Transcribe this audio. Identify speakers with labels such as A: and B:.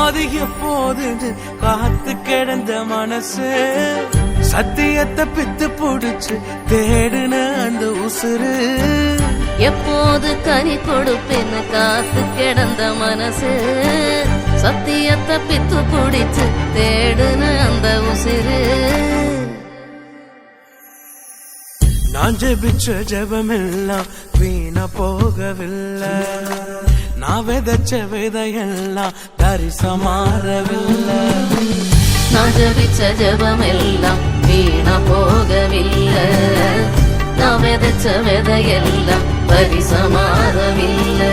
A: அது எப்போதுன்னு காத்து கிடந்த மனசு சத்தியத்தை பித்து புடிச்சு தேடுன அந்த உசுறு
B: எப்போது கனி கொடுப்பேன்னு காத்து கிடந்த மனசு சத்தியத்தை பித்து புடிச்சு தேடுன அந்த உசுறு
A: நான் ஜெபிச்ச ஜெபமெல்லாம் வீணா போகவில்லை நான் விதைச்ச விதையெல்லாம் தரிசமாறவில்லை
B: நான் ஜெபிச்ச ஜெபமெல்லாம் வீணா போகவில்லை நான் விதைச்ச விதையெல்லாம் பரிசமாறவில்லை